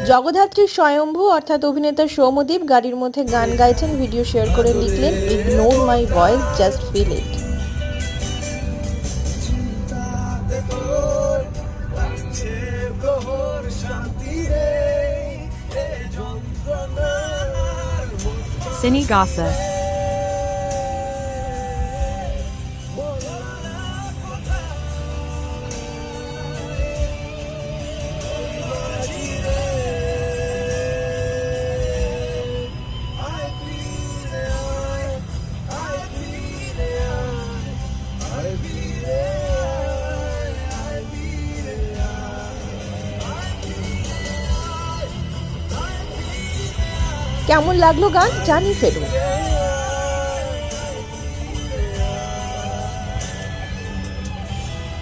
জগদ্ধাত্রী স্বয়ম্ভু অর্থাৎ অভিনেতা সৌম্যদীপ গাড়ির মধ্যে গান গাইছেন, ভিডিও শেয়ার করে লিখলেন, ignore my voice, just feel it. Cine Gossip. কেমন লাগলো গান জানিয়ে ফেলুন।